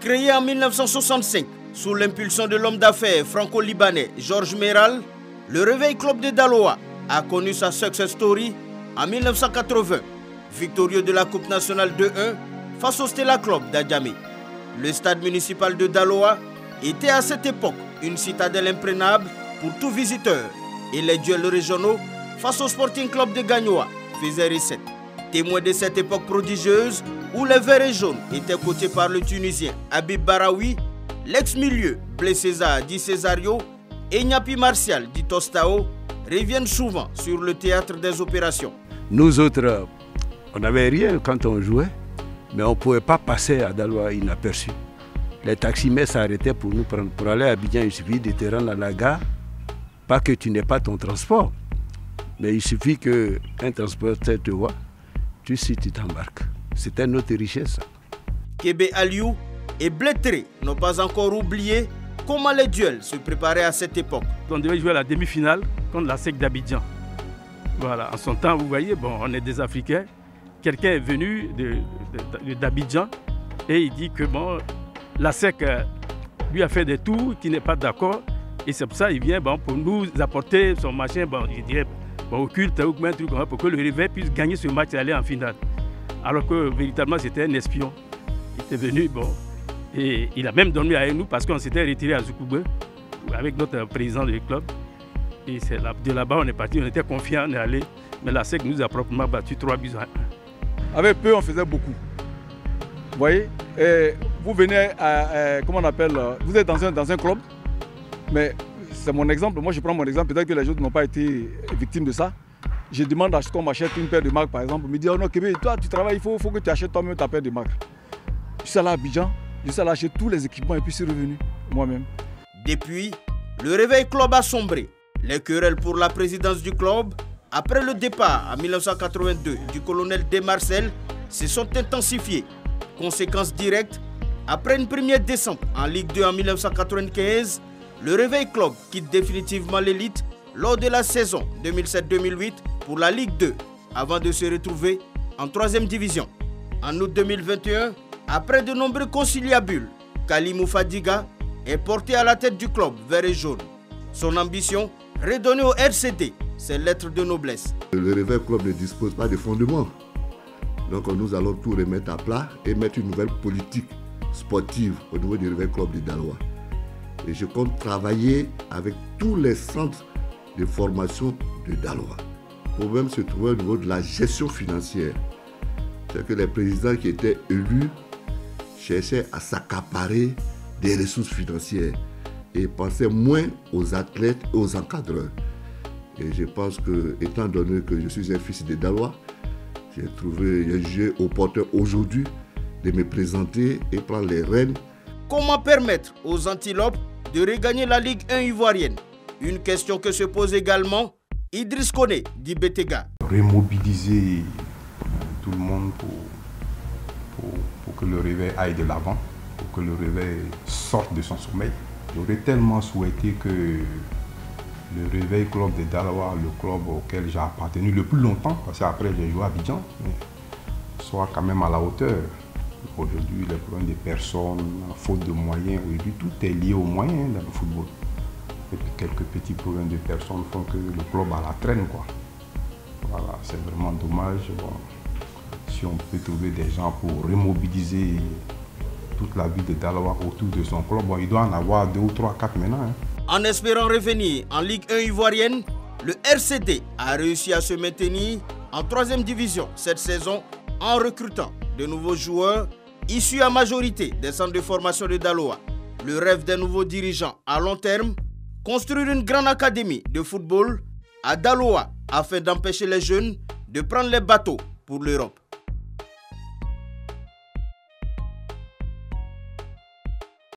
Créé en 1965 sous l'impulsion de l'homme d'affaires franco-libanais Georges Méral, le Réveil Club de Daloa a connu sa success story en 1980, victorieux de la Coupe nationale 2-1 face au Stella Club d'Adjamé. Le stade municipal de Daloa était à cette époque une citadelle imprenable pour tout visiteur et les duels régionaux face au Sporting Club de Gagnoa faisaient recette. Témoin de cette époque prodigieuse où les Verts et Jaunes étaient cotés par le Tunisien Habib Baraoui, l'ex-milieu Blé César dit Césario et Nyapi Martial dit Tostao reviennent souvent sur le théâtre des opérations. Nous autres, on n'avait rien quand on jouait, mais on ne pouvait pas passer à Daloa inaperçu. Les taximets s'arrêtaient pour nous prendre. Pour aller à Abidjan, il suffit de te rendre à la gare, pas que tu n'aies pas ton transport, mais il suffit qu'un transporteur te voit, tu t'embarques. C'était notre richesse. Kébé Aliou et Blétré n'ont pas encore oublié comment les duels se préparaient à cette époque. On devait jouer à la demi-finale contre la SEC d'Abidjan. Voilà, en son temps, vous voyez, bon, on est des Africains. Quelqu'un est venu d'Abidjan et il dit que bon, la SEC lui a fait des tours, qu'il n'est pas d'accord. Et c'est pour ça qu'il vient pour nous apporter son machin, je dirais, occulte ou un truc pour que le Réveil puisse gagner ce match et aller en finale. Alors que véritablement c'était un espion. Il était venu, et il a même dormi avec nous parce qu'on s'était retiré à Zoukoube avec notre président du club. Et c'est de là-bas on est parti, on était confiants, on est allé. Mais la SEC nous a proprement battu 3-1. Avec peu, on faisait beaucoup. Vous voyez, et vous venez comment on appelle, vous êtes dans un club, mais c'est mon exemple. Moi, je prends mon exemple. Peut-être que les autres n'ont pas été victimes de ça. Je demande à ce qu'on m'achète une paire de marques, par exemple. On me dit, oh non, Kébé, toi, tu travailles, il faut que tu achètes toi-même ta paire de marques. Je suis allé à Abidjan, je suis allé acheter tous les équipements et puis je suis revenu moi-même. Depuis, le Réveil Club a sombré. Les querelles pour la présidence du club, après le départ en 1982 du colonel Desmarcel, se sont intensifiées. Conséquence directe, après une première descente en Ligue 2 en 1995, le Réveil Club quitte définitivement l'élite lors de la saison 2007-2008 pour la Ligue 2, avant de se retrouver en 3e division. En août 2021, après de nombreux conciliabules, Kalimou Fadiga est porté à la tête du club vert et jaune. Son ambition, redonner au RCD ses lettres de noblesse. Le Réveil Club ne dispose pas de fondement. Donc nous allons tout remettre à plat et mettre une nouvelle politique sportive au niveau du Réveil Club de Daloa. Et je compte travailler avec tous les centres de formation de Daloa. Le problème se trouvait au niveau de la gestion financière. C'est que les présidents qui étaient élus cherchaient à s'accaparer des ressources financières et pensaient moins aux athlètes et aux encadreurs. Et je pense que, étant donné que je suis un fils de Daloa, j'ai jugé opportun aujourd'hui de me présenter et prendre les rênes. Comment permettre aux Antilopes de regagner la Ligue 1 ivoirienne? Une question que se pose également Idriss Koné dit Betega. Remobiliser tout le monde pour que le Réveil aille de l'avant, pour que le Réveil sorte de son sommeil. J'aurais tellement souhaité que le Réveil Club de Daloa, le club auquel j'ai appartenu le plus longtemps, parce qu'après j'ai joué à Abidjan, soit quand même à la hauteur. Aujourd'hui, les problèmes des personnes, faute de moyens, aujourd'hui tout est lié aux moyens dans le football. Et puis quelques petits problèmes de personnes font que le club a la traîne, quoi. Voilà, c'est vraiment dommage. Bon, si on peut trouver des gens pour remobiliser toute la vie de Daloa autour de son club, bon, il doit en avoir 2 ou 3, 4 maintenant. En espérant revenir en Ligue 1 ivoirienne, le RCD a réussi à se maintenir en 3e division cette saison en recrutant de nouveaux joueurs issus à majorité des centres de formation de Daloa. Le rêve des nouveaux dirigeants à long terme, construire une grande académie de football à Daloa afin d'empêcher les jeunes de prendre les bateaux pour l'Europe.